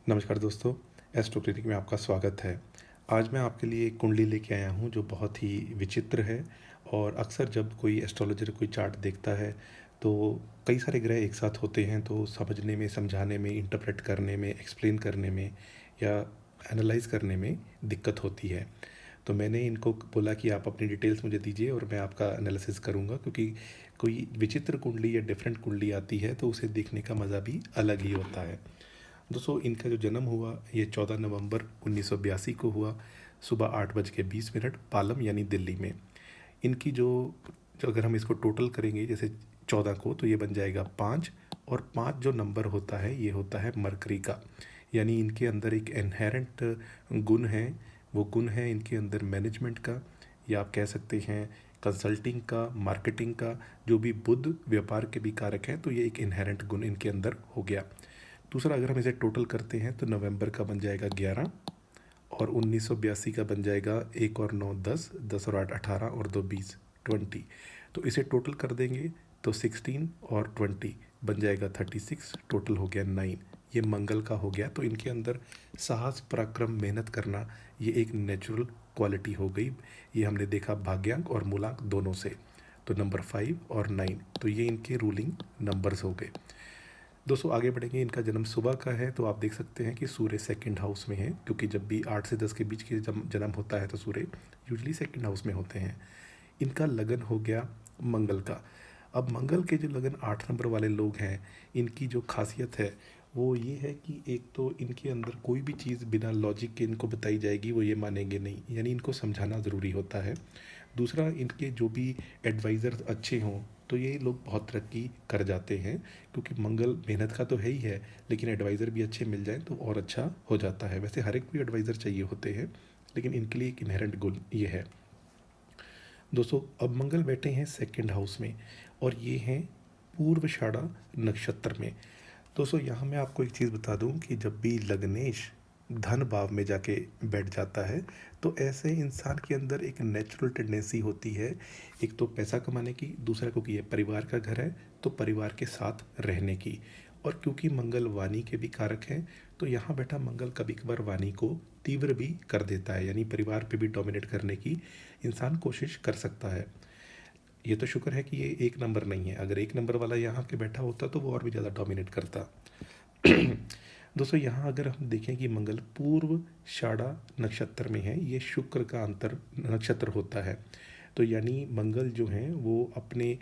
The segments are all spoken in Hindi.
नमस्कार दोस्तों, एस्ट्रो क्लिनिक में आपका स्वागत है। आज मैं आपके लिए एक कुंडली लेके आया हूँ जो बहुत ही विचित्र है। और अक्सर जब कोई एस्ट्रोलॉजर कोई चार्ट देखता है तो कई सारे ग्रह एक साथ होते हैं, तो समझने में, समझाने में, इंटरप्रेट करने में, एक्सप्लेन करने में या एनालाइज करने में दिक्कत होती है। तो मैंने इनको बोला कि आप अपनी डिटेल्स मुझे दीजिए और मैं आपका एनालिसिस करूँगा, क्योंकि कोई विचित्र कुंडली या डिफरेंट कुंडली आती है तो उसे देखने का मज़ा भी अलग ही होता है। दोस्तों, इनका जो जन्म हुआ ये 14 नवंबर 1982 को हुआ, सुबह 8:20 पालम यानी दिल्ली में। इनकी जो अगर हम इसको टोटल करेंगे जैसे 14 को, तो ये बन जाएगा 5। और 5 जो नंबर होता है ये होता है मरकरी का। यानी इनके अंदर एक इनहेरेंट गुण है। वो गुण है इनके अंदर मैनेजमेंट का, या आप कह सकते हैं कंसल्टिंग का, मार्केटिंग का। जो भी बुध व्यापार के भी कारक हैं, तो ये एक इनहेरेंट गुण इनके अंदर हो गया। दूसरा, अगर हम इसे टोटल करते हैं तो नवंबर का बन जाएगा 11, और 1982 का बन जाएगा 1 और 9 10, 10 और 8 18 और 2 20, 20। तो इसे टोटल कर देंगे तो 16 और 20 बन जाएगा 36, टोटल हो गया 9। ये मंगल का हो गया। तो इनके अंदर साहस, पराक्रम, मेहनत करना ये एक नेचुरल क्वालिटी हो गई। ये हमने देखा भाग्यांक और मूलांक दोनों से। तो नंबर 5 और 9, तो ये इनके रूलिंग नंबर्स हो गए। दोस्तों, आगे बढ़ेंगे। इनका जन्म सुबह का है, तो आप देख सकते हैं कि सूर्य सेकंड हाउस में है, क्योंकि जब भी 8 से 10 के बीच के जन्म होता है तो सूर्य यूजली सेकंड हाउस में होते हैं। इनका लगन हो गया मंगल का। अब मंगल के जो लगन 8 नंबर वाले लोग हैं, इनकी जो खासियत है वो ये है कि एक तो इनके अंदर कोई भी चीज़ बिना लॉजिक के इनको बताई जाएगी वो ये मानेंगे नहीं, यानी इनको समझाना ज़रूरी होता है। दूसरा, इनके जो भी एडवाइज़र अच्छे हों तो ये लोग बहुत तरक्की कर जाते हैं, क्योंकि मंगल मेहनत का तो है ही है, लेकिन एडवाइज़र भी अच्छे मिल जाएं तो और अच्छा हो जाता है। वैसे हर एक को एडवाइज़र चाहिए होते हैं, लेकिन इनके लिए एक इनहेरेंट गुण ये है। दोस्तों, अब मंगल बैठे हैं सेकंड हाउस में, और ये हैं पूर्वाषाढ़ा नक्षत्र में। दोस्तों, यहाँ मैं आपको एक चीज़ बता दूँ कि जब भी लग्नेश धन भाव में जाके बैठ जाता है तो ऐसे इंसान के अंदर एक नेचुरल टेंडेंसी होती है, एक तो पैसा कमाने की, दूसरा क्योंकि ये परिवार का घर है तो परिवार के साथ रहने की। और क्योंकि मंगल वाणी के भी कारक हैं, तो यहाँ बैठा मंगल कभी कभार वाणी को तीव्र भी कर देता है, यानी परिवार पे भी डोमिनेट करने की इंसान कोशिश कर सकता है। ये तो शुक्र है कि ये एक नंबर नहीं है, अगर एक नंबर वाला यहाँ के बैठा होता तो वो और भी ज़्यादा डोमिनेट करता। दोस्तों, यहाँ अगर हम देखें कि मंगल पूर्व षाढ़ा नक्षत्र में है, ये शुक्र का अंतर नक्षत्र होता है। तो यानी मंगल जो हैं वो अपने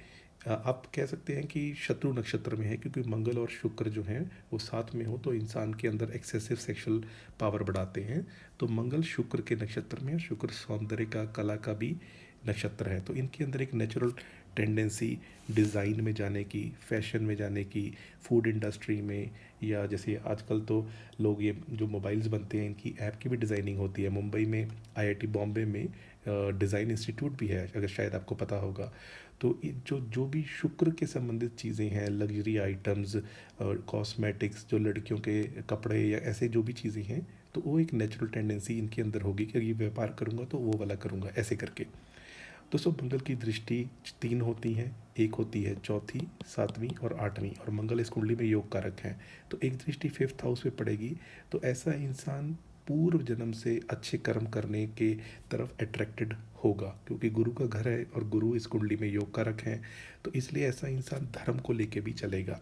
आप कह सकते हैं कि शत्रु नक्षत्र में है, क्योंकि मंगल और शुक्र जो हैं वो साथ में हो तो इंसान के अंदर एक्सेसिव सेक्सुअल पावर बढ़ाते हैं। तो मंगल शुक्र के नक्षत्र में है, शुक्र सौंदर्य का, कला का भी नक्षत्र है। तो इनके अंदर एक नेचुरल टेंडेंसी डिज़ाइन में जाने की, फैशन में जाने की, फूड इंडस्ट्री में, या जैसे आजकल तो लोग ये जो मोबाइल्स बनते हैं इनकी ऐप की भी डिज़ाइनिंग होती है। मुंबई में आईआईटी बॉम्बे में डिज़ाइन इंस्टीट्यूट भी है, अगर शायद आपको पता होगा। तो जो जो भी शुक्र के संबंधित चीज़ें हैं, लग्जरी आइटम्स, कॉस्मेटिक्स, जो लड़कियों के कपड़े या ऐसे जो भी चीज़ें हैं, तो वो एक नेचुरल टेंडेंसी इनके अंदर होगी कि ये व्यापार करूँगा तो वो वाला करूँगा, ऐसे करके। दोस्तों, मंगल की दृष्टि 3 होती हैं, एक होती है चौथी, 7वीं और 8वीं, और मंगल इस कुंडली में योग कारक हैं। तो एक दृष्टि 5th हाउस में पड़ेगी तो ऐसा इंसान पूर्व जन्म से अच्छे कर्म करने के तरफ अट्रैक्टेड होगा, क्योंकि गुरु का घर है और गुरु इस कुंडली में योग कारक हैं। तो इसलिए ऐसा इंसान धर्म को लेके भी चलेगा।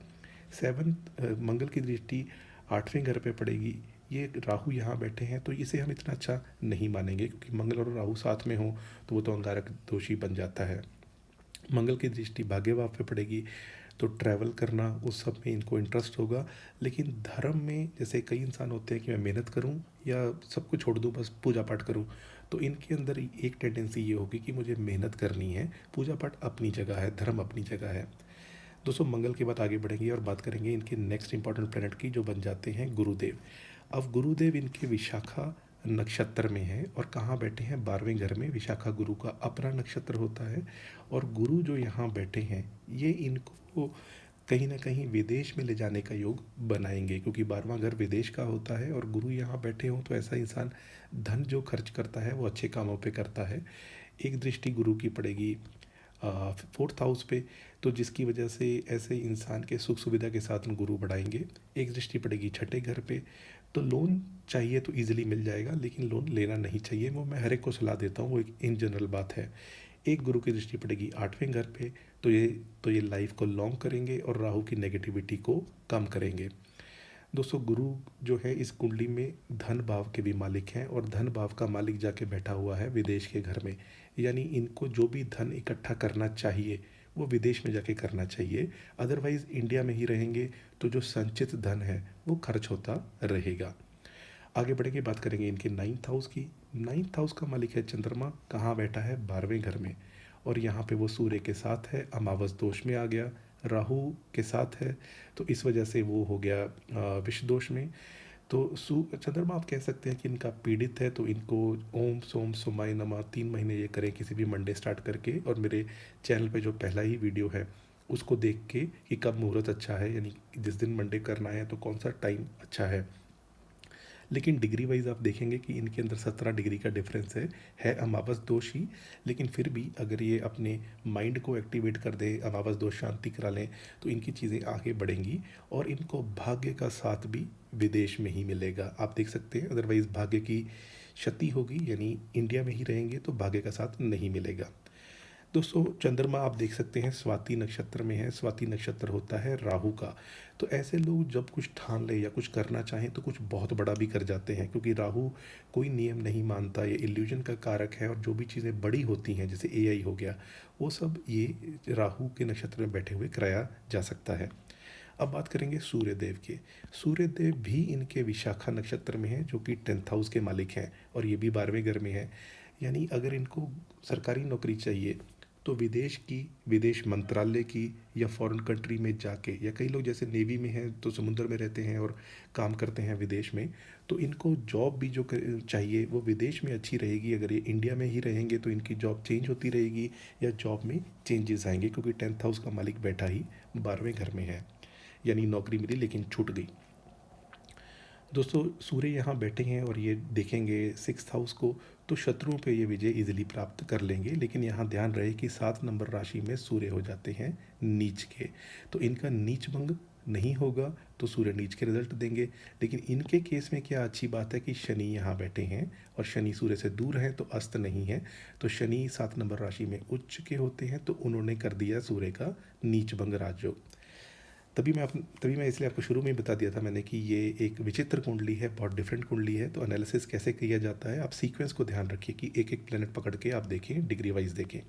7th मंगल की दृष्टि 8वें घर पे पड़ेगी। ये राहु यहाँ बैठे हैं तो इसे हम इतना अच्छा नहीं मानेंगे, क्योंकि मंगल और राहु साथ में हो तो वो तो अंगारक दोषी बन जाता है। मंगल की दृष्टि भाग्य भाव पे पड़ेगी, तो ट्रैवल करना उस सब में इनको इंटरेस्ट होगा। लेकिन धर्म में जैसे कई इंसान होते हैं कि मैं मेहनत करूं या सब कुछ छोड़ दूं, बस पूजा पाठ करूं, तो इनके अंदर एक टेंडेंसी ये होगी कि मुझे मेहनत करनी है, पूजा पाठ अपनी जगह है, धर्म अपनी जगह है। दोस्तों, मंगल के बाद आगे बढ़ेंगे और बात करेंगे इनके नेक्स्ट इंपॉर्टेंट प्लैनेट की, जो बन जाते हैं गुरुदेव। अब गुरुदेव इनके विशाखा नक्षत्र में है, और कहाँ बैठे हैं? 12वें घर में। विशाखा गुरु का अपना नक्षत्र होता है, और गुरु जो यहाँ बैठे हैं ये इनको कहीं ना कहीं विदेश में ले जाने का योग बनाएंगे, क्योंकि 12वां घर विदेश का होता है, और गुरु यहाँ बैठे हों तो ऐसा इंसान धन जो खर्च करता है वो अच्छे कामों पे करता है। एक दृष्टि गुरु की पड़ेगी फोर्थ हाउस पे, तो जिसकी वजह से ऐसे इंसान के सुख सुविधा के साथ गुरु बढ़ाएंगे। एक दृष्टि पड़ेगी छठे घर पे, तो लोन चाहिए तो ईजिली मिल जाएगा, लेकिन लोन लेना नहीं चाहिए, वो मैं हर एक को सलाह देता हूँ, वो एक इन जनरल बात है। एक गुरु की दृष्टि पड़ेगी आठवें घर पे, तो ये लाइफ को लॉन्ग करेंगे और राहु की नेगेटिविटी को कम करेंगे। दोस्तों, गुरु जो है इस कुंडली में धन भाव के भी मालिक हैं, और धन भाव का मालिक जाके बैठा हुआ है विदेश के घर में। यानी इनको जो भी धन इकट्ठा करना चाहिए वो विदेश में जाके करना चाहिए, अदरवाइज़ इंडिया में ही रहेंगे तो जो संचित धन है वो खर्च होता रहेगा। आगे बढ़ेंगे, बात करेंगे इनके नाइन्थ हाउस की। नाइन्थ हाउस का मालिक है चंद्रमा, कहाँ बैठा है? 12वें घर में, और यहाँ पे वो सूर्य के साथ है, अमावस दोष में आ गया, राहु के साथ है, तो इस वजह से वो हो गया विष दोष में। तो चंद्रमा आप कह सकते हैं कि इनका पीड़ित है, तो इनको ओम सोम सुमाय नमः 3 महीने ये करें किसी भी मंडे स्टार्ट करके, और मेरे चैनल पे जो पहला ही वीडियो है उसको देख के कि कब मुहूर्त अच्छा है, यानी जिस दिन मंडे करना है तो कौन सा टाइम अच्छा है। लेकिन डिग्री वाइज आप देखेंगे कि इनके अंदर 17 डिग्री का डिफरेंस है अमावस दोष ही, लेकिन फिर भी अगर ये अपने माइंड को एक्टिवेट कर दे, अमावस दोष शांति करा लें, तो इनकी चीज़ें आगे बढ़ेंगी, और इनको भाग्य का साथ भी विदेश में ही मिलेगा। आप देख सकते हैं, अदरवाइज़ भाग्य की क्षति होगी, यानी इंडिया में ही रहेंगे तो भाग्य का साथ नहीं मिलेगा। दोस्तों, चंद्रमा आप देख सकते हैं स्वाति नक्षत्र में है, स्वाति नक्षत्र होता है राहु का। तो ऐसे लोग जब कुछ ठान ले या कुछ करना चाहें तो कुछ बहुत बड़ा भी कर जाते हैं, क्योंकि राहु कोई नियम नहीं मानता, ये इल्यूजन का कारक है, और जो भी चीज़ें बड़ी होती हैं जैसे एआई हो गया, वो सब ये राहु के नक्षत्र में बैठे हुए कराया जा सकता है। अब बात करेंगे सूर्यदेव के। सूर्यदेव भी इनके विशाखा नक्षत्र में है, जो कि 10th हाउस के मालिक हैं, और ये भी 12वें घर में है। यानी अगर इनको सरकारी नौकरी चाहिए तो विदेश मंत्रालय की, या फॉरेन कंट्री में जाके, या कई लोग जैसे नेवी में हैं तो समुद्र में रहते हैं और काम करते हैं विदेश में, तो इनको जॉब भी जो चाहिए वो विदेश में अच्छी रहेगी। अगर ये इंडिया में ही रहेंगे तो इनकी जॉब चेंज होती रहेगी, या जॉब में चेंजेस आएंगे, क्योंकि 10th हाउस का मालिक बैठा ही 12वें घर में है। यानी नौकरी मिली लेकिन छूट गई। दोस्तों, सूर्य यहाँ बैठे हैं और ये देखेंगे 6th हाउस को, तो शत्रुओं पे ये विजय इजीली प्राप्त कर लेंगे। लेकिन यहाँ ध्यान रहे कि 7 नंबर राशि में सूर्य हो जाते हैं नीच के, तो इनका नीच भंग नहीं होगा, तो सूर्य नीच के रिजल्ट देंगे। लेकिन इनके केस में क्या अच्छी बात है कि शनि यहाँ बैठे हैं, और शनि सूर्य से दूर है तो अस्त नहीं है, तो शनि 7 नंबर राशि में उच्च के होते हैं, तो उन्होंने कर दिया सूर्य का नीच भंग राजयोग। तभी मैं इसलिए आपको शुरू में ही बता दिया था मैंने कि ये एक विचित्र कुंडली है, बहुत डिफरेंट कुंडली है। तो एनालिसिस कैसे किया जाता है, आप सीक्वेंस को ध्यान रखिए कि एक एक प्लेनेट पकड़ के आप देखें, डिग्री वाइज देखें।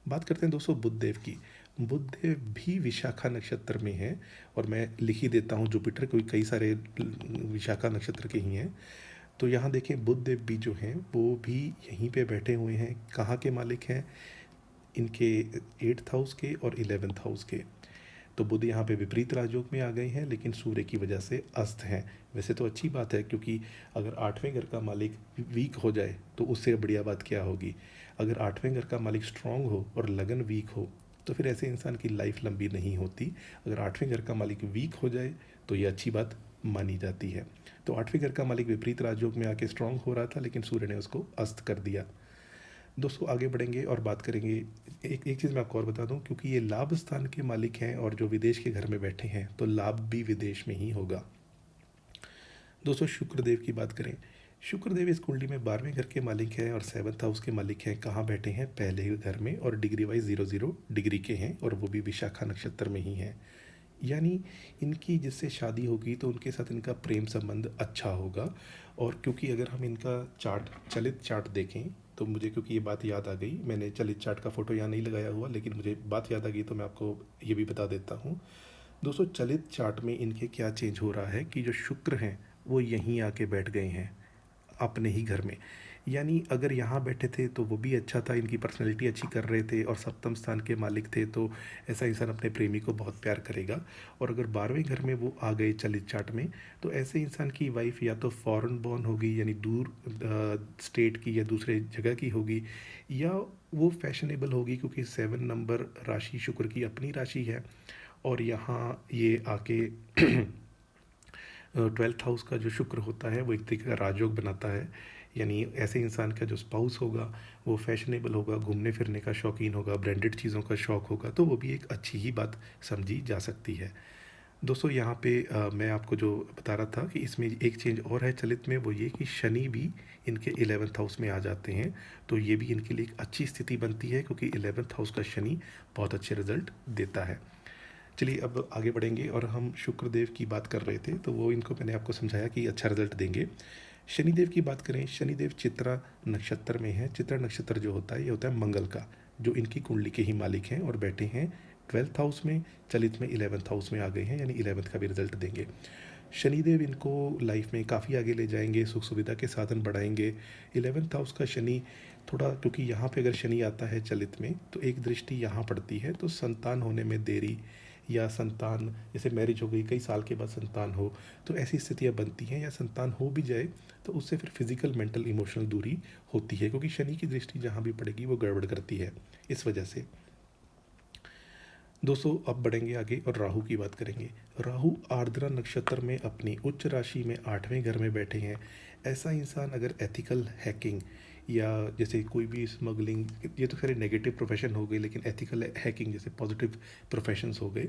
बात करते हैं दोस्तों बुधदेव की। बुधदेव भी विशाखा नक्षत्र में है, और मैं लिख ही देता हूँ जुपिटर, क्योंकि कई सारे विशाखा नक्षत्र के ही हैं। तो यहाँ देखें, बुधदेव भी जो हैं वो भी यहीं पे बैठे हुए हैं। कहाँ के मालिक हैं? इनके 8th हाउस के और 11th हाउस के। तो बुध यहाँ पे विपरीत राजयोग में आ गए हैं, लेकिन सूर्य की वजह से अस्त हैं। वैसे तो अच्छी बात है, क्योंकि अगर 8वें घर का मालिक वीक हो जाए तो उससे बढ़िया बात क्या होगी। अगर 8वें घर का मालिक स्ट्रांग हो और लगन वीक हो तो फिर ऐसे इंसान की लाइफ लंबी नहीं होती। अगर 8वें घर का मालिक वीक हो जाए तो ये अच्छी बात मानी जाती है। तो 8वें घर का मालिक विपरीत राजयोग में आके स्ट्रांग हो रहा था, लेकिन सूर्य ने उसको अस्त कर दिया। दोस्तों, आगे बढ़ेंगे और बात करेंगे। एक चीज़ मैं आपको और बता दूं, क्योंकि ये लाभ स्थान के मालिक हैं और जो विदेश के घर में बैठे हैं, तो लाभ भी विदेश में ही होगा। दोस्तों, शुक्रदेव की बात करें। शुक्रदेव इस कुंडली में 12वें घर के मालिक हैं और 7th हाउस के मालिक हैं। कहाँ बैठे हैं? पहले ही घर में, और डिग्री वाइज 00 डिग्री के हैं, और वो भी विशाखा नक्षत्र में ही हैं। यानी इनकी जिससे शादी होगी तो उनके साथ इनका प्रेम संबंध अच्छा होगा। और क्योंकि अगर हम इनका चलित चार्ट देखें, तो मुझे क्योंकि ये बात याद आ गई, मैंने चलित चार्ट का फ़ोटो यहाँ नहीं लगाया हुआ, लेकिन मुझे बात याद आ गई तो मैं आपको ये भी बता देता हूँ। दोस्तों, चलित चार्ट में इनके क्या चेंज हो रहा है कि जो शुक्र हैं वो यहीं आके बैठ गए हैं अपने ही घर में। यानी अगर यहाँ बैठे थे तो वो भी अच्छा था, इनकी पर्सनैलिटी अच्छी कर रहे थे, और सप्तम स्थान के मालिक थे, तो ऐसा इंसान अपने प्रेमी को बहुत प्यार करेगा। और अगर 12वें घर में वो आ गए चलित चार्ट में, तो ऐसे इंसान की वाइफ या तो फॉरेन बॉर्न होगी, यानी दूर स्टेट की या दूसरे जगह की होगी, या वो फैशनेबल होगी, क्योंकि 7 नंबर राशि शुक्र की अपनी राशि है, और यहाँ ये आके 12th हाउस का जो शुक्र होता है वो एक तरीके का राजयोग बनाता है। यानी ऐसे इंसान का जो स्पाउस होगा वो फैशनेबल होगा, घूमने फिरने का शौकीन होगा, ब्रांडेड चीज़ों का शौक़ होगा, तो वो भी एक अच्छी ही बात समझी जा सकती है। दोस्तों यहाँ पे मैं आपको जो बता रहा था कि इसमें एक चेंज और है चलित में, वो ये कि शनि भी इनके 11th हाउस में आ जाते हैं। तो ये भी इनके लिए एक अच्छी स्थिति बनती है क्योंकि 11th हाउस का शनि बहुत अच्छे रिजल्ट देता है। चलिए अब आगे बढ़ेंगे और हम शुक्रदेव की बात कर रहे थे तो वो इनको मैंने आपको समझाया कि अच्छा रिजल्ट देंगे। शनिदेव की बात करें, शनिदेव चित्रा नक्षत्र में है। चित्रा नक्षत्र जो होता है ये होता है मंगल का, जो इनकी कुंडली के ही मालिक हैं और बैठे हैं 12th हाउस में, चलित में 11th हाउस में आ गए हैं, यानी 11th का भी रिजल्ट देंगे। शनिदेव इनको लाइफ में काफ़ी आगे ले जाएंगे, सुख सुविधा के साधन बढ़ाएंगे। 11th हाउस का शनि थोड़ा, क्योंकि यहाँ पे अगर शनि आता है चलित में तो एक दृष्टि यहाँ पड़ती है, तो संतान होने में देरी या संतान, जैसे मैरिज हो गई कई साल के बाद संतान हो, तो ऐसी स्थितियाँ बनती हैं, या संतान हो भी जाए तो उससे फिर फिजिकल मेंटल इमोशनल दूरी होती है, क्योंकि शनि की दृष्टि जहाँ भी पड़ेगी वो गड़बड़ करती है इस वजह से। दोस्तों अब बढ़ेंगे आगे और राहु की बात करेंगे। राहु आर्द्रा नक्षत्र में अपनी उच्च राशि में 8वें घर में बैठे हैं। ऐसा इंसान अगर एथिकल हैकिंग या जैसे कोई भी स्मगलिंग, ये तो खैर नेगेटिव प्रोफेशन हो गई, लेकिन एथिकल हैकिंग जैसे पॉजिटिव प्रोफेशंस हो गए,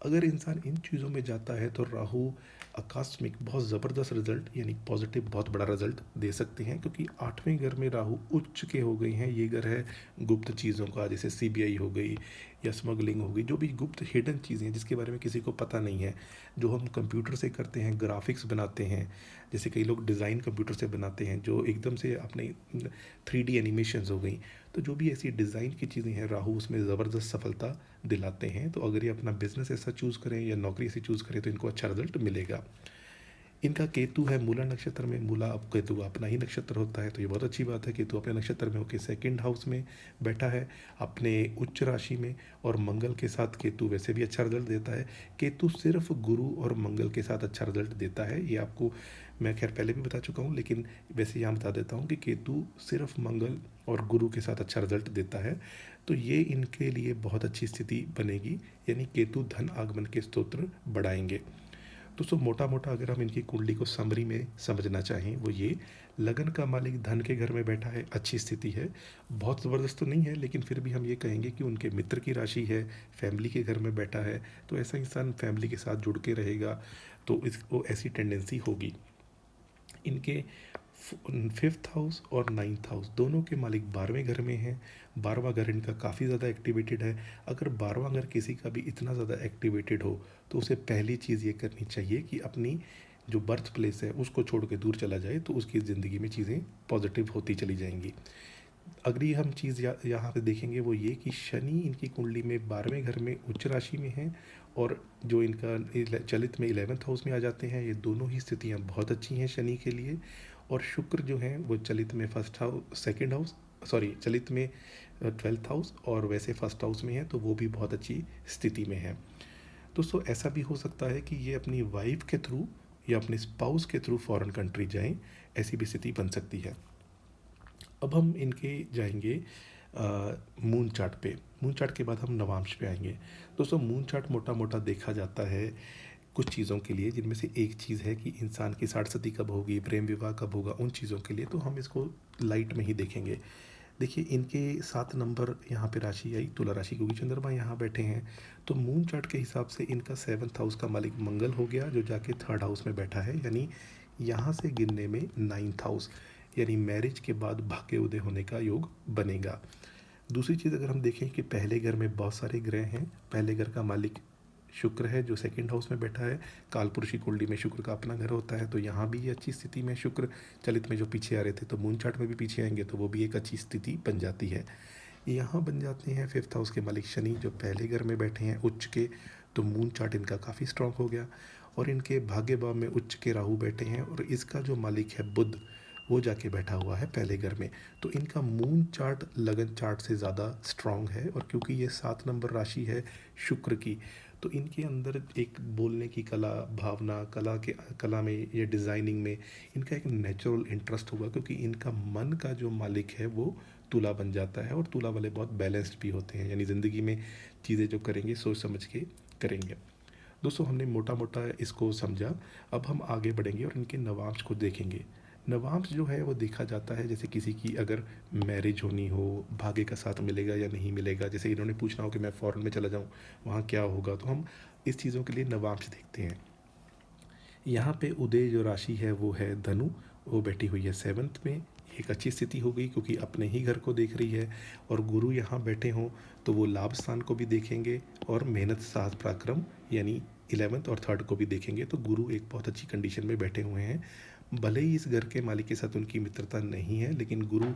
अगर इंसान इन चीज़ों में जाता है तो राहु आकस्मिक बहुत ज़बरदस्त रिजल्ट यानी पॉजिटिव बहुत बड़ा रिजल्ट दे सकते हैं, क्योंकि 8वें घर में राहु उच्च के हो गए हैं। ये घर है गुप्त चीज़ों का, जैसे सीबीआई हो गई या स्मगलिंग हो गई, जो भी गुप्त हिडन चीज़ें हैं जिसके बारे में किसी को पता नहीं है, जो हम कंप्यूटर से करते हैं, ग्राफिक्स बनाते हैं, जैसे कई लोग डिज़ाइन कंप्यूटर से बनाते हैं जो एकदम से अपने 3D एनिमेशंस हो गई, तो जो भी ऐसी डिज़ाइन की चीज़ें हैं राहु उसमें ज़बरदस्त सफलता दिलाते हैं। तो अगर ये अपना बिजनेस ऐसा चूज़ करें या नौकरी ऐसी चूज़ करें तो इनको अच्छा रिजल्ट मिलेगा। इनका केतु है मूला नक्षत्र में। मूला अब केतु अपना ही नक्षत्र होता है तो ये बहुत अच्छी बात है। केतु अपने नक्षत्र में होकर सेकंड हाउस में बैठा है अपने उच्च राशि में, और मंगल के साथ केतु वैसे भी अच्छा रिजल्ट देता है। केतु सिर्फ गुरु और मंगल के साथ अच्छा रिजल्ट देता है, ये आपको मैं खैर पहले भी बता चुका हूँ, लेकिन वैसे यहाँ बता देता हूँ कि केतु सिर्फ मंगल और गुरु के साथ अच्छा रिजल्ट देता है। तो ये इनके लिए बहुत अच्छी स्थिति बनेगी, यानी केतु धन आगमन के स्तोत्र बढ़ाएंगे। दोस्तों मोटा मोटा अगर हम इनकी कुंडली को समरी में समझना चाहें, वो ये लगन का मालिक धन के घर में बैठा है, अच्छी स्थिति है, बहुत ज़बरदस्त तो नहीं है, लेकिन फिर भी हम ये कहेंगे कि उनके मित्र की राशि है, फैमिली के घर में बैठा है, तो ऐसा इंसान फैमिली के साथ जुड़ के रहेगा, तो इसको ऐसी टेंडेंसी होगी। इनके 5th हाउस और 9th हाउस दोनों के मालिक 12वें घर में हैं। 12वां घर इनका काफ़ी ज़्यादा एक्टिवेटेड है। अगर 12वां घर किसी का भी इतना ज़्यादा एक्टिवेटेड हो तो उसे पहली चीज़ ये करनी चाहिए कि अपनी जो बर्थ प्लेस है उसको छोड़ के दूर चला जाए, तो उसकी ज़िंदगी में चीज़ें पॉजिटिव होती चली जाएंगी। अगली हम चीज़ यहाँ पे देखेंगे वो ये कि शनि इनकी कुंडली में 12वें घर में उच्च राशि में है, और जो इनका चलित में 11th हाउस में आ जाते हैं। ये दोनों ही स्थितियाँ बहुत अच्छी हैं शनि के लिए। और शुक्र जो हैं वो चलित में first house second house sorry चलित में 12th हाउस और वैसे फर्स्ट हाउस में है, तो वो भी बहुत अच्छी स्थिति में है। दोस्तों ऐसा भी हो सकता है कि ये अपनी वाइफ के थ्रू या अपने स्पाउस के थ्रू फॉरेन कंट्री जाएं, ऐसी भी स्थिति बन सकती है। अब हम इनके जाएंगे मून चार्ट पे। मून चार्ट के बाद हम नवांश पे आएंगे। दोस्तों मून चार्ट मोटा मोटा देखा जाता है कुछ चीज़ों के लिए, जिनमें से एक चीज़ है कि इंसान की साठ कब होगी, प्रेम विवाह कब होगा, उन चीज़ों के लिए तो हम इसको लाइट में ही देखेंगे। देखिए इनके 7 नंबर यहाँ पे राशि आई तुला राशि, क्योंकि चंद्रमा यहाँ बैठे हैं, तो मून चार्ट के हिसाब से इनका 7th हाउस का मालिक मंगल हो गया, जो जाके 3rd हाउस में बैठा है, यानी यहाँ से गिनने में 9th हाउस, यानी मैरिज के बाद भाग्य उदय होने का योग बनेगा। दूसरी चीज़ अगर हम देखें कि पहले घर में बहुत सारे ग्रह हैं। पहले घर का मालिक शुक्र है जो सेकंड हाउस में बैठा है। कालपुरुषी कुंडली में शुक्र का अपना घर होता है, तो यहाँ भी ये अच्छी स्थिति में शुक्र चलित में जो पीछे आ रहे थे तो मून चार्ट में भी पीछे आएंगे, तो वो भी एक अच्छी स्थिति बन जाती है। यहाँ बन जाते हैं 5th हाउस के मालिक शनि, जो पहले घर में बैठे हैं उच्च के, तो मून चार्ट इनका काफ़ी स्ट्रांग हो गया। और इनके भाग्य भाव में उच्च के राहु बैठे हैं, और इसका जो मालिक है बुध, वो जाके बैठा हुआ है पहले घर में, तो इनका मून चार्ट लगन चार्ट से ज़्यादा स्ट्रांग है। और क्योंकि ये 7 नंबर राशि है शुक्र की, तो इनके अंदर एक बोलने की कला, भावना, कला में या डिज़ाइनिंग में इनका एक नेचुरल इंटरेस्ट होगा, क्योंकि इनका मन का जो मालिक है वो तुला बन जाता है, और तुला वाले बहुत बैलेंस्ड भी होते हैं, यानी ज़िंदगी में चीज़ें जो करेंगे सोच समझ के करेंगे। दोस्तों हमने मोटा मोटा इसको समझा, अब हम आगे बढ़ेंगे और इनके नवांश को देखेंगे। नवांश जो है वो देखा जाता है जैसे किसी की अगर मैरिज होनी हो, भाग्य का साथ मिलेगा या नहीं मिलेगा, जैसे इन्होंने पूछना हो कि मैं फ़ॉरेन में चला जाऊँ, वहाँ क्या होगा, तो हम इस चीज़ों के लिए नवांश देखते हैं। यहाँ पे उदय जो राशि है वो है धनु, वो बैठी हुई है सेवन्थ में। एक अच्छी स्थिति हो गई क्योंकि अपने ही घर को देख रही है। और गुरु यहाँ बैठे हों तो वो लाभ स्थान को भी देखेंगे और मेहनत साहस पराक्रम यानी 11th और 3rd को भी देखेंगे। तो गुरु एक बहुत अच्छी कंडीशन में बैठे हुए हैं। भले ही इस घर के मालिक के साथ उनकी मित्रता नहीं है, लेकिन गुरु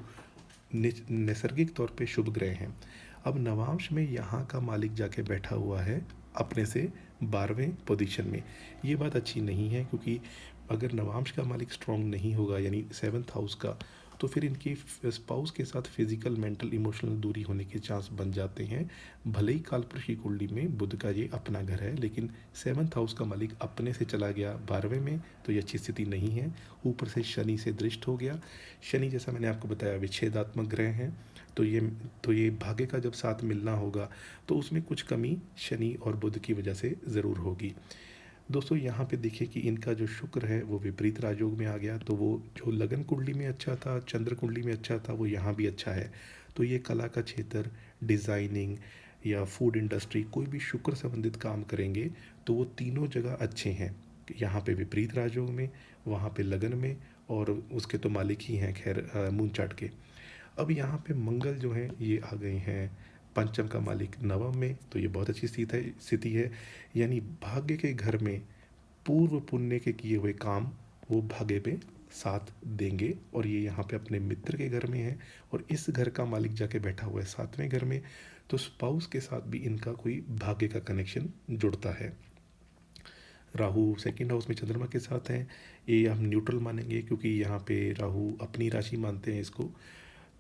नैसर्गिक तौर पे शुभ ग्रह हैं। अब नवांश में यहाँ का मालिक जाके बैठा हुआ है अपने से 12वें पोजीशन में। ये बात अच्छी नहीं है क्योंकि अगर नवांश का मालिक स्ट्रांग नहीं होगा यानी 7th हाउस का, तो फिर इनकी स्पाउस के साथ फिजिकल मेंटल इमोशनल दूरी होने के चांस बन जाते हैं। भले ही कालपुरुष की कुंडली में बुध का ये अपना घर है, लेकिन 7th हाउस का मालिक अपने से चला गया 12वें में, तो ये अच्छी स्थिति नहीं है। ऊपर से शनि से दृष्ट हो गया। शनि जैसा मैंने आपको बताया विच्छेदात्मक ग्रह हैं, तो ये भाग्य का जब साथ मिलना होगा तो उसमें कुछ कमी शनि और बुध की वजह से ज़रूर होगी। दोस्तों यहाँ पे देखिए कि इनका जो शुक्र है वो विपरीत राजयोग में आ गया, तो वो जो लगन कुंडली में अच्छा था, चंद्र कुंडली में अच्छा था, वो यहाँ भी अच्छा है। तो ये कला का क्षेत्र, डिज़ाइनिंग या फूड इंडस्ट्री, कोई भी शुक्र संबंधित काम करेंगे तो वो तीनों जगह अच्छे हैं। यहाँ पे विपरीत राजयोग में, वहाँ पे लगन में, और उसके तो मालिक ही हैं खैर मून चार्ट के। अब यहाँ पे मंगल जो है ये आ गए हैं पंचम का मालिक नवम में, तो ये बहुत अच्छी स्थिति है। यानी भाग्य के घर में पूर्व पुण्य के किए हुए काम वो भाग्य पे साथ देंगे, और ये यहाँ पे अपने मित्र के घर में है। और इस घर का मालिक जाके बैठा हुआ है 7वें घर में, तो स्पाउस के साथ भी इनका कोई भाग्य का कनेक्शन जुड़ता है। राहु सेकंड हाउस में चंद्रमा के साथ हैं, ये हम न्यूट्रल मानेंगे क्योंकि यहाँ पे राहु अपनी राशि मानते हैं इसको।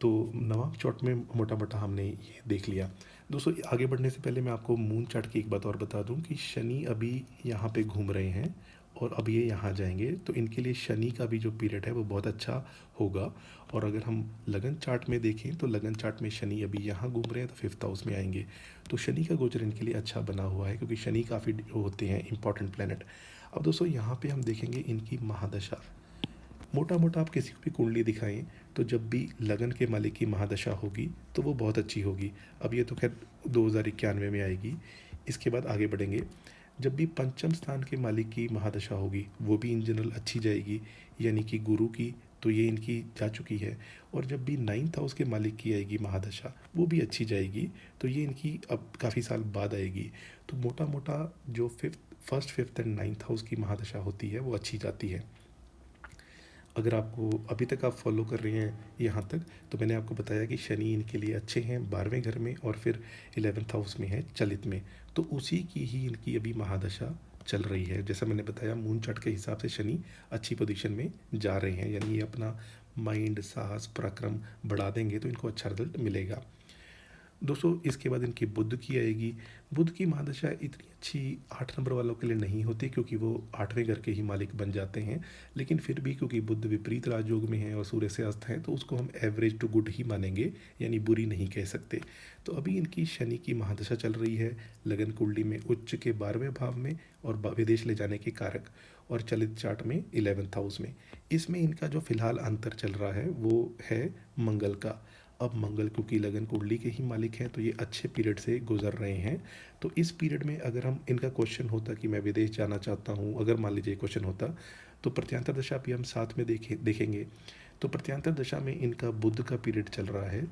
तो नवाब चौट में मोटा मोटा हमने ये देख लिया। दोस्तों आगे बढ़ने से पहले मैं आपको मून चार्ट की एक बात और बता दूं कि शनि अभी यहाँ पे घूम रहे हैं और अब ये यहाँ जाएंगे, तो इनके लिए शनि का भी जो पीरियड है वो बहुत अच्छा होगा। और अगर हम लगन चार्ट में देखें तो लगन चार्ट में शनि अभी यहाँ घूम रहे हैं तो 5th हाउस में आएंगे, तो शनि का गोचर इनके लिए अच्छा बना हुआ है क्योंकि शनि काफ़ी होते हैं इंपॉर्टेंट प्लैनेट। अब दोस्तों यहाँ पे हम देखेंगे इनकी महादशा। मोटा मोटा आप किसी को भी कुंडली दिखाएं तो जब भी लगन के मालिक की महादशा होगी तो वो बहुत अच्छी होगी। अब ये तो खैर 2091 में आएगी। इसके बाद आगे बढ़ेंगे। जब भी पंचम स्थान के मालिक की महादशा होगी वो भी इन जनरल अच्छी जाएगी, यानी कि गुरु की, तो ये इनकी जा चुकी है। और जब भी 9th हाउस के मालिक की आएगी महादशा वो भी अच्छी जाएगी, तो ये इनकी अब काफ़ी साल बाद आएगी। तो मोटा मोटा जो first 5th and 9th house की महादशा होती है वो अच्छी जाती है। अगर आपको अभी तक आप फॉलो कर रहे हैं यहाँ तक, तो मैंने आपको बताया कि शनि इनके लिए अच्छे हैं 12वें घर में और फिर 11th हाउस में है चलित में, तो उसी की ही इनकी अभी महादशा चल रही है। जैसा मैंने बताया मून चार्ट के हिसाब से शनि अच्छी पोजीशन में जा रहे हैं, यानी ये अपना माइंड साहस पराक्रम बढ़ा देंगे तो इनको अच्छा रिजल्ट मिलेगा। दोस्तों इसके बाद इनकी बुध की आएगी। बुध की महादशा इतनी अच्छी 8 नंबर वालों के लिए नहीं होती क्योंकि वो 8वें घर के ही मालिक बन जाते हैं, लेकिन फिर भी क्योंकि बुध विपरीत राजयोग में है और सूर्य से अस्त है तो उसको हम एवरेज टू गुड ही मानेंगे, यानी बुरी नहीं कह सकते। तो अभी इनकी शनि की महादशा चल रही है लगन कुंडली में उच्च के 12वें भाव में और विदेश ले जाने के कारक, और चलित चार्ट में 11th हाउस में। इसमें इनका जो फिलहाल अंतर चल रहा है वो है मंगल का। अब मंगल क्योंकि लगन कुंडली के ही मालिक हैं तो ये अच्छे पीरियड से गुजर रहे हैं। तो इस पीरियड में अगर हम इनका क्वेश्चन होता कि मैं विदेश जाना चाहता हूँ, अगर मान लीजिए क्वेश्चन होता, तो प्रत्यांतर दशा भी हम साथ में देखेंगे। तो प्रत्यांतर दशा में इनका बुध का पीरियड चल रहा है,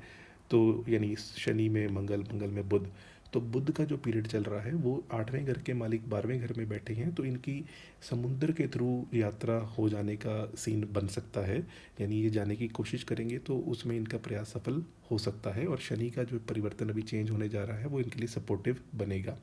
तो यानी शनि में मंगल, मंगल में बुध, तो बुध का जो पीरियड चल रहा है वो 8वें घर के मालिक 12वें घर में बैठे हैं, तो इनकी समुद्र के थ्रू यात्रा हो जाने का सीन बन सकता है। यानी ये जाने की कोशिश करेंगे तो उसमें इनका प्रयास सफल हो सकता है, और शनि का जो परिवर्तन अभी चेंज होने जा रहा है वो इनके लिए सपोर्टिव बनेगा।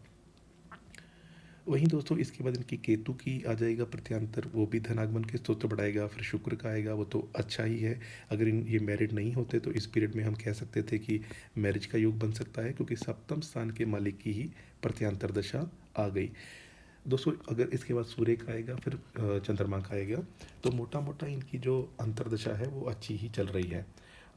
वहीं दोस्तों इसके बाद इनकी केतु की आ जाएगा प्रत्यांतर, वो भी धनागमन के स्तोत्र बढ़ाएगा। फिर शुक्र का आएगा, वो तो अच्छा ही है। अगर ये मैरिड नहीं होते तो इस पीरियड में हम कह सकते थे कि मैरिज का योग बन सकता है क्योंकि सप्तम स्थान के मालिक की ही प्रत्यांतर दशा आ गई। दोस्तों अगर इसके बाद सूर्य का आएगा फिर चंद्रमा का आएगा, तो मोटा मोटा इनकी जो अंतरदशा है वो अच्छी ही चल रही है।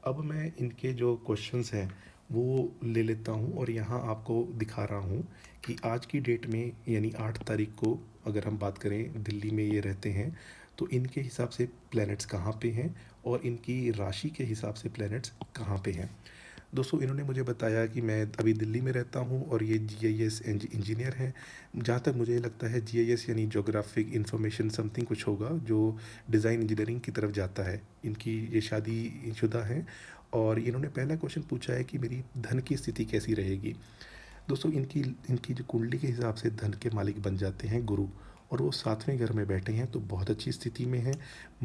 अब मैं इनके जो क्वेश्चंस हैं वो ले लेता हूँ और यहाँ आपको दिखा रहा हूँ कि आज की डेट में यानी 8 तारीख को अगर हम बात करें, दिल्ली में ये रहते हैं, तो इनके हिसाब से प्लैनेट्स कहाँ पे हैं और इनकी राशि के हिसाब से प्लैनेट्स कहाँ पे हैं। दोस्तों इन्होंने मुझे बताया कि मैं अभी दिल्ली में रहता हूँ और ये जीआईएस इंजीनियर हैं। जहाँ तक मुझे लगता है जीआईएस यानी ज्योग्राफिक इंफॉर्मेशन समथिंग कुछ होगा जो डिज़ाइन इंजीनियरिंग की तरफ जाता है। इनकी ये शादीशुदा हैं और इन्होंने पहला क्वेश्चन पूछा है कि मेरी धन की स्थिति कैसी रहेगी। दोस्तों इनकी इनकी जो कुंडली के हिसाब से धन के मालिक बन जाते हैं गुरु, और वो 7वें घर में बैठे हैं तो बहुत अच्छी स्थिति में है।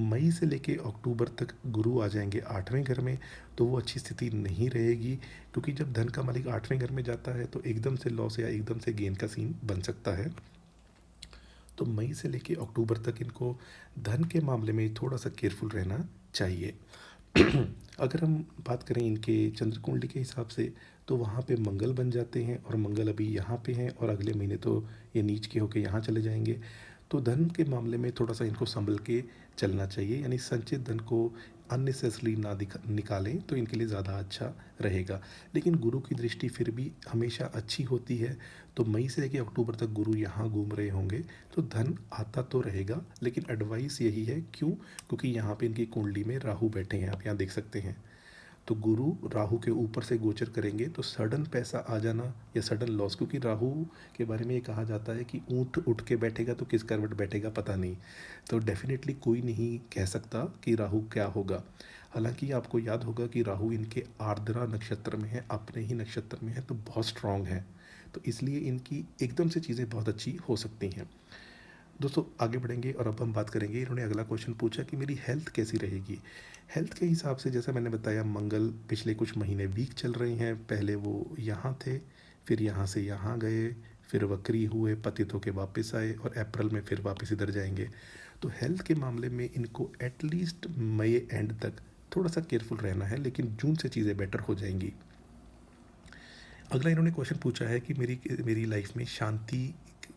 मई से लेके अक्टूबर तक गुरु आ जाएंगे 8वें घर में, तो वो अच्छी स्थिति नहीं रहेगी, क्योंकि जब धन का मालिक 8वें घर में जाता है तो एकदम से लॉस या एकदम से गेन का सीन बन सकता है। तो मई से लेके अक्टूबर तक इनको धन के मामले में थोड़ा सा केयरफुल रहना चाहिए। अगर हम बात करें इनके चंद्र कुंडली के हिसाब से, तो वहाँ पे मंगल बन जाते हैं और मंगल अभी यहाँ पे हैं और अगले महीने तो ये नीच के होके यहाँ चले जाएंगे। तो धन के मामले में थोड़ा सा इनको संभल के चलना चाहिए, यानी संचित धन को अननेसेसरी ना निकालें तो इनके लिए ज़्यादा अच्छा रहेगा। लेकिन गुरु की दृष्टि फिर भी हमेशा अच्छी होती है, तो मई से लेकर अक्टूबर तक गुरु यहाँ घूम रहे होंगे तो धन आता तो रहेगा। लेकिन एडवाइस यही है, क्यों? क्योंकि यहाँ पे इनकी कुंडली में राहु बैठे हैं, आप यहाँ देख सकते हैं। तो गुरु राहु के ऊपर से गोचर करेंगे तो सडन पैसा आ जाना या सडन लॉस, क्योंकि राहु के बारे में ये कहा जाता है कि ऊँट उठ के बैठेगा तो किस करवट बैठेगा पता नहीं। तो डेफिनेटली कोई नहीं कह सकता कि राहु क्या होगा। हालांकि आपको याद होगा कि राहु इनके आर्द्रा नक्षत्र में है, अपने ही नक्षत्र में है, तो बहुत स्ट्रांग है। तो इसलिए इनकी एकदम से चीज़ें बहुत अच्छी हो सकती हैं। दोस्तों आगे बढ़ेंगे और अब हम बात करेंगे, इन्होंने अगला क्वेश्चन पूछा कि मेरी हेल्थ कैसी रहेगी। हेल्थ के हिसाब से जैसा मैंने बताया, मंगल पिछले कुछ महीने वीक चल रहे हैं। पहले वो यहाँ थे, फिर यहाँ से यहाँ गए, फिर वक्री हुए, पतित होके वापस आए और अप्रैल में फिर वापस इधर जाएंगे। तो हेल्थ के मामले में इनको एटलीस्ट मई एंड तक थोड़ा सा केयरफुल रहना है, लेकिन जून से चीज़ें बेटर हो जाएंगी। अगला इन्होंने क्वेश्चन पूछा है कि मेरी मेरी लाइफ में शांति,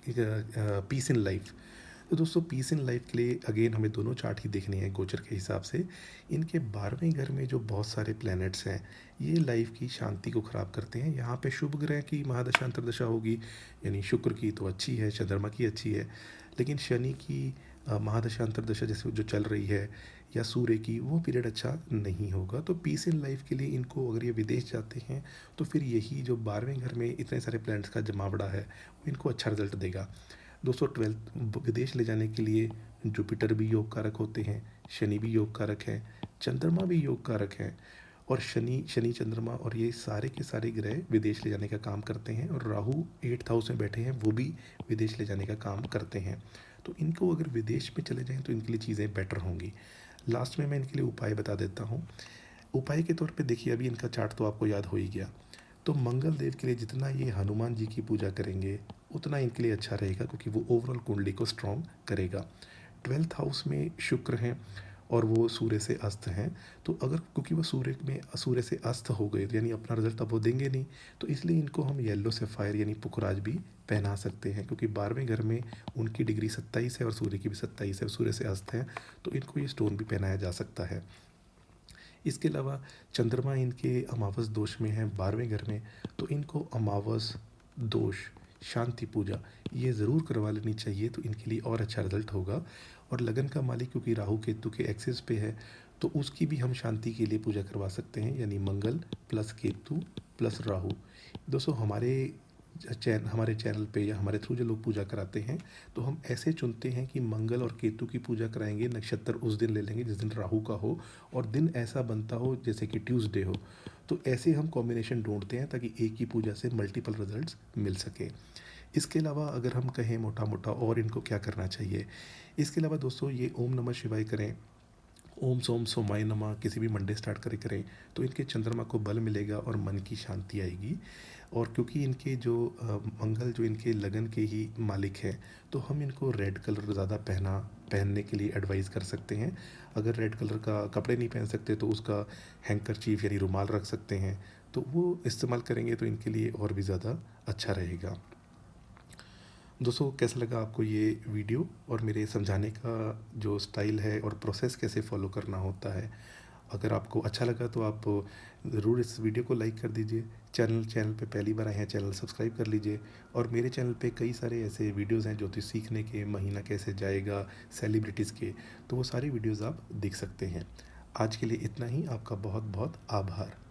पीस इन लाइफ। तो दोस्तों पीस इन लाइफ के लिए अगेन हमें दोनों चार्ट ही देखने हैं गोचर के हिसाब से। इनके 12वें घर में जो बहुत सारे प्लैनेट्स हैं ये लाइफ की शांति को ख़राब करते हैं। यहाँ पे शुभ ग्रह की महादशा अंतर्दशा होगी, यानी शुक्र की तो अच्छी है, चंद्रमा की अच्छी है, लेकिन शनि की महादशा अंतर्दशा जैसे जो चल रही है या सूर्य की, वो पीरियड अच्छा नहीं होगा। तो पीस इन लाइफ के लिए इनको, अगर ये विदेश जाते हैं तो फिर यही जो 12वें घर में इतने सारे प्लैनेट्स का जमावड़ा है वो इनको अच्छा रिजल्ट देगा। दोस्तों 12th विदेश ले जाने के लिए जुपिटर भी योग कारक होते हैं, शनि भी योग कारक है, चंद्रमा भी योग कारक है, और शनि चंद्रमा और ये सारे के सारे ग्रह विदेश ले जाने का काम करते हैं, और राहु 8th हाउस में बैठे हैं, वो भी विदेश ले जाने का काम करते हैं। तो इनको अगर विदेश में चले जाएं तो इनके लिए चीज़ें बेटर होंगी। लास्ट में मैं इनके लिए उपाय बता देता हूँ। उपाय के तौर पे देखिए, अभी इनका चार्ट तो आपको याद हो ही गया। तो मंगल देव के लिए जितना ये हनुमान जी की पूजा करेंगे उतना इनके लिए अच्छा रहेगा, क्योंकि वो ओवरऑल कुंडली को स्ट्रॉन्ग करेगा। 12th हाउस में शुक्र हैं और वो सूर्य से अस्त हैं। तो अगर, क्योंकि वो सूर्य से अस्त हो गए तो यानी अपना रिजल्ट अब वो देंगे नहीं, तो इसलिए इनको हम येलो सेफायर यानी पुखराज भी पहना सकते हैं, क्योंकि 12वें घर में उनकी डिग्री 27 है और सूर्य की भी 27 है, सूर्य से अस्त है, तो इनको ये स्टोन भी पहनाया जा सकता है। इसके अलावा चंद्रमा इनके अमावस दोष में है 12वें घर में, तो इनको अमावस दोष शांति पूजा ये ज़रूर करवा लेनी चाहिए, तो इनके लिए और अच्छा रिजल्ट होगा। और लगन का मालिक क्योंकि राहु केतु के एक्सिस पे है, तो उसकी भी हम शांति के लिए पूजा करवा सकते हैं, यानी मंगल प्लस केतु प्लस राहु। दोस्तों हमारे चैनल पे या हमारे थ्रू जो लोग पूजा कराते हैं, तो हम ऐसे चुनते हैं कि मंगल और केतु की पूजा कराएंगे, नक्षत्र उस दिन ले लेंगे जिस दिन राहु का हो, और दिन ऐसा बनता हो जैसे कि ट्यूसडे हो। तो ऐसे हम कॉम्बिनेशन ढूंढते हैं ताकि एक ही पूजा से मल्टीपल रिजल्ट्स मिल सके। इसके अलावा अगर हम कहें मोटा मोटा और इनको क्या करना चाहिए, इसके अलावा दोस्तों ये ओम नमः शिवाय करें, ओम सोम सोमाय नमः किसी भी मंडे स्टार्ट करें तो इनके चंद्रमा को बल मिलेगा और मन की शांति आएगी। और क्योंकि इनके जो मंगल जो इनके लगन के ही मालिक हैं, तो हम इनको रेड कलर ज़्यादा पहनने के लिए एडवाइस कर सकते हैं। अगर रेड कलर का कपड़े नहीं पहन सकते तो उसका हैंकरचीफ यानी रुमाल रख सकते हैं, तो वो इस्तेमाल करेंगे तो इनके लिए और भी ज़्यादा अच्छा रहेगा। दोस्तों कैसा लगा आपको ये वीडियो और मेरे समझाने का जो स्टाइल है और प्रोसेस कैसे फॉलो करना होता है। अगर आपको अच्छा लगा तो आप ज़रूर इस वीडियो को लाइक कर दीजिए, चैनल पे पहली बार आए हैं, चैनल सब्सक्राइब कर लीजिए। और मेरे चैनल पे कई सारे ऐसे वीडियोज़ हैं ज्योतिष सीखने के, महीना कैसे जाएगा, सेलिब्रिटीज़ के, तो वो सारी वीडियोज़ आप देख सकते हैं। आज के लिए इतना ही, आपका बहुत बहुत आभार।